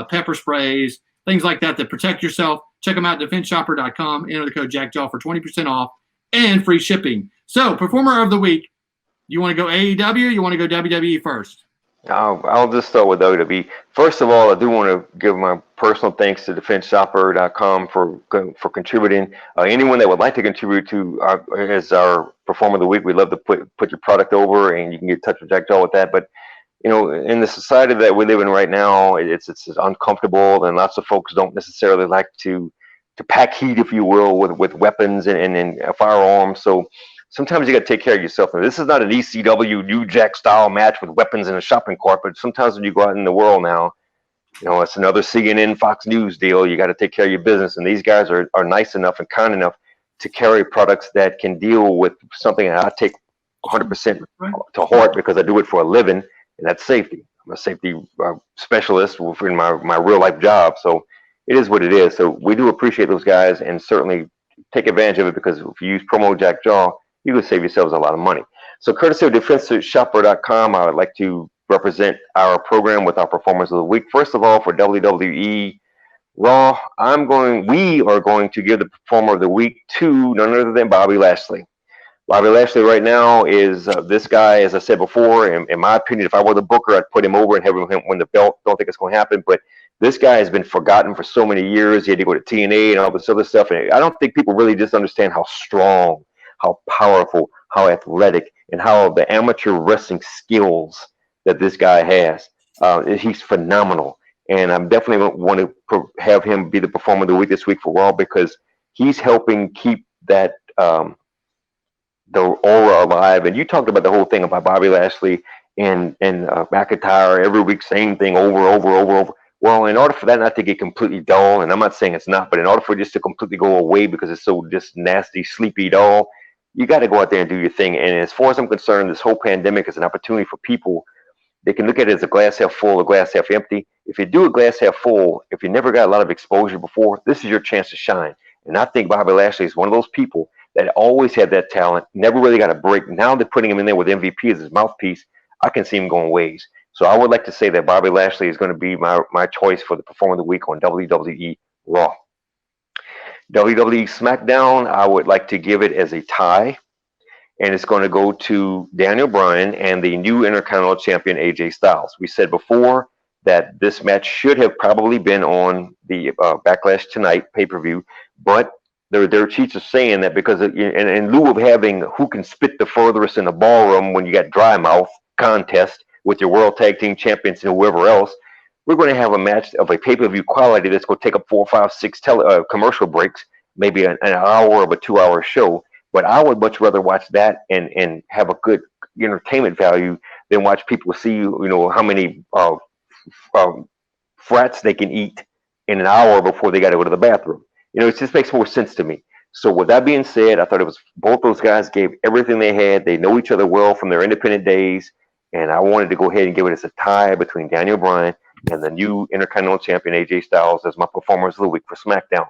pepper sprays, things like that protect yourself. Check them out at DefenseShopper.com. Enter the code JackJaw for 20% off and free shipping. So, Performer of the Week. You want to go AEW or you want to go WWE first? I'll just start with WWE. First of all, I do want to give my personal thanks to DefenseShopper.com for contributing. Anyone that would like to contribute to as our Performer of the Week, we'd love to put your product over, and you can get in touch with Jack Jaw with that. But you know, in the society that we live in right now, it's uncomfortable, and lots of folks don't necessarily like to pack heat, if you will, with weapons and firearms. So sometimes you got to take care of yourself. And this is not an ECW New Jack style match with weapons in a shopping cart, but sometimes when you go out in the world now, you know, it's another CNN Fox News deal. You got to take care of your business. And these guys are nice enough and kind enough to carry products that can deal with something that I take 100% to heart, because I do it for a living, and that's safety. I'm a safety specialist in my real life job. So it is what it is. So we do appreciate those guys, and certainly take advantage of it, because if you use promo Jack Jaw, you can save yourselves a lot of money. So courtesy of DefenseShopper.com, I would like to represent our program with our Performers of the Week. First of all, for WWE Raw, we are going to give the Performer of the Week to none other than Bobby Lashley. Bobby Lashley right now is this guy, as I said before, in my opinion, if I were the booker, I'd put him over and have him win the belt. Don't think it's going to happen, but this guy has been forgotten for so many years. He had to go to TNA and all this other stuff, and I don't think people really just understand how strong, how powerful, how athletic, and how the amateur wrestling skills that this guy has. He's phenomenal, and I'm definitely want to have him be the Performer of the Week this week for Raw, because he's helping keep that the aura alive. And you talked about the whole thing about Bobby Lashley and McIntyre every week, same thing over. Well, in order for that not to get completely dull, and I'm not saying it's not, but in order for it just to completely go away because it's so just nasty, sleepy dull, you got to go out there and do your thing. And as far as I'm concerned, this whole pandemic is an opportunity for people. They can look at it as a glass half full or glass half empty. If you do a glass half full, if you never got a lot of exposure before, this is your chance to shine. And I think Bobby Lashley is one of those people that always had that talent, never really got a break. Now they're putting him in there with MVP as his mouthpiece. I can see him going ways. So I would like to say that Bobby Lashley is going to be my choice for the Performer of the Week on WWE Raw. WWE SmackDown, I would like to give it as a tie. And it's going to go to Daniel Bryan and the new Intercontinental Champion AJ Styles. We said before that this match should have probably been on the Backlash Tonight pay-per-view, but their cheats are saying that because in lieu of having who can spit the furthest in the ballroom when you got dry mouth contest with your World Tag Team Champions and whoever else, we're going to have a match of a pay-per-view quality that's going to take up 4, 5, 6 commercial breaks, maybe an hour of a 2-hour show. But I would much rather watch that and have a good entertainment value than watch people see, how many frats they can eat in an hour before they got to go to the bathroom. It just makes more sense to me. So with that being said, I thought it was both those guys gave everything they had. They know each other well from their independent days. And I wanted to go ahead and give it as a tie between Daniel Bryan and the new Intercontinental Champion AJ Styles as my performers of the week for SmackDown.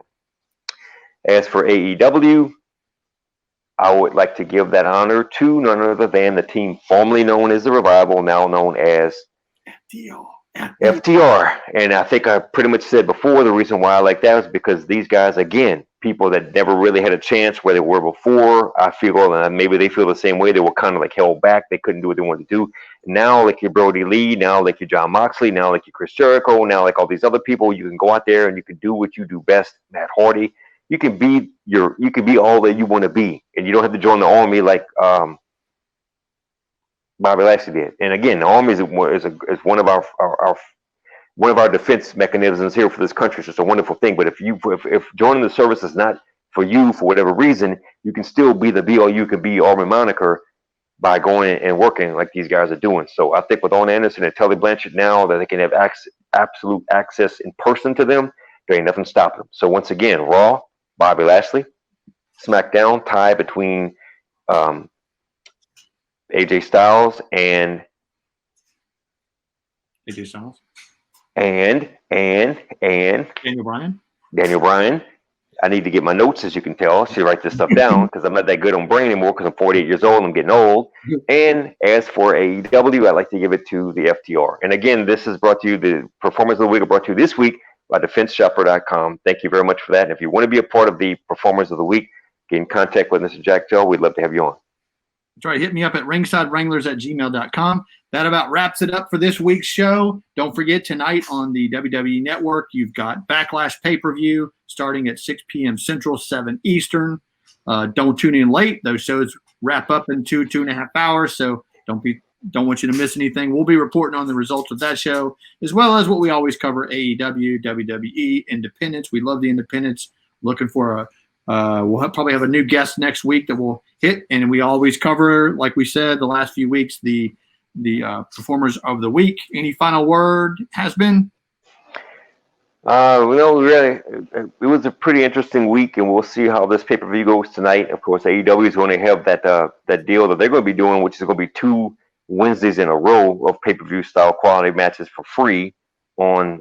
As for AEW, I would like to give that honor to none other than the team formerly known as the Revival, now known as FTR. And I think I pretty much said before the reason why I like that is because these guys, again, people that never really had a chance where they were before, I feel, and maybe they feel the same way, they were kind of like held back. They couldn't do what they wanted to do. Now, like your Brody Lee, now like your John Moxley, now like your Chris Jericho, now like all these other people, you can go out there and you can do what you do best, Matt Hardy. You can be all that you want to be, and you don't have to join the army like Bobby Lashley did. And again, the army is one of our defense mechanisms here for this country. It's just a wonderful thing. But if joining the service is not for you for whatever reason, you can still be the be all you can be army moniker by going and working like these guys are doing. So I think with Arn Anderson and Tully Blanchard now that they can have absolute access in person to them, there ain't nothing stopping them. So once again, Raw, Bobby Lashley, SmackDown, tie between AJ Styles and AJ Styles and Daniel Bryan. I need to get my notes, as you can tell. I should write this stuff down because I'm not that good on brain anymore because I'm 48 years old. I'm getting old. And as for AEW, I'd like to give it to the FTR. And again, this is brought to you, the Performance of the Week are brought to you this week by DefenseShopper.com. Thank you very much for that. And if you want to be a part of the Performers of the Week, get in contact with Mr. Jack Joe. We'd love to have you on. That's right. Hit me up at ringsidewranglers@gmail.com. That about wraps it up for this week's show. Don't forget, tonight on the WWE Network, you've got Backlash pay-per-view starting at 6 p.m. Central, 7 Eastern. Don't tune in late. Those shows wrap up in 2.5 hours, so don't want you to miss anything. We'll be reporting on the results of that show, as well as what we always cover, AEW, WWE, Independence. We love the Independence. Looking for we'll probably have a new guest next week that we'll hit, and we always cover, like we said, the last few weeks, the performers of the week. Any final word, Haz-Bin? Really, it was a pretty interesting week, and we'll see how this pay-per-view goes tonight. Of course, AEW is going to have that deal that they're going to be doing, which is going to be 2 Wednesdays in a row of pay-per-view style quality matches for free on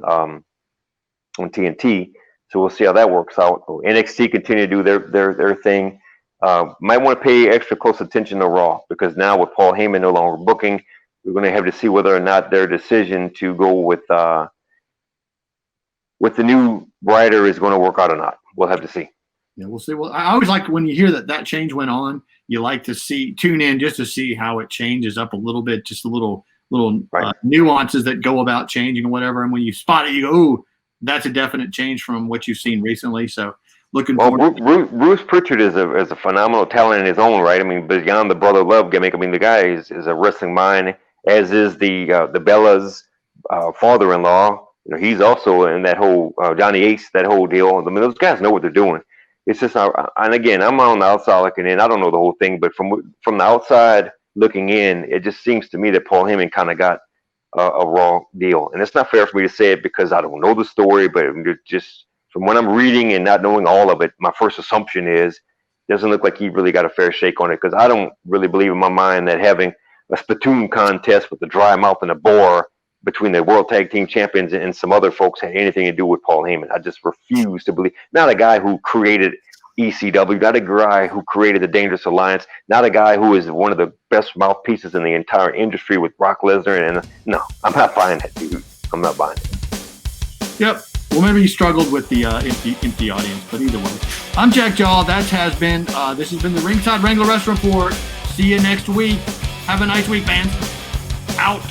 TNT. So we'll see how that works out. NXT continue to do their thing. Might want to pay extra close attention to Raw, because now with Paul Heyman no longer booking, we're going to have to see whether or not their decision to go with the new writer is going to work out or not. We'll have to see. Yeah, we'll see. Well, I always like when you hear that change went on, you like to tune in just to see how it changes up a little bit, just a little right. Nuances that go about changing or whatever. And when you spot it, you go, ooh, that's a definite change from what you've seen recently. So looking forward. Bruce Pritchard is a phenomenal talent in his own right. I mean, beyond the brother love gimmick, I mean, the guy is a wrestling mind, as is the Bella's father-in-law. He's also in that whole Johnny Ace, that whole deal. I mean, those guys know what they're doing. It's just, and again, I'm on the outside looking in. I don't know the whole thing, but from the outside looking in, it just seems to me that Paul Heyman kind of got a raw deal. And it's not fair for me to say it because I don't know the story, but just from what I'm reading and not knowing all of it, my first assumption is it doesn't look like he really got a fair shake on it, because I don't really believe in my mind that having a spittoon contest with the dry mouth and a bore between the World Tag Team Champions and some other folks had anything to do with Paul Heyman. I just refuse to believe. Not a guy who created ECW, not a guy who created the Dangerous Alliance, not a guy who is one of the best mouthpieces in the entire industry with Brock Lesnar. And no, I'm not buying that, dude. I'm not buying it. Yep. Well, maybe he struggled with the empty audience, but either way. I'm Jack Jaw. That's Haz-Bin. This has been the Ringside Wrangler Wrestling Report. See you next week. Have a nice week, fans. Out.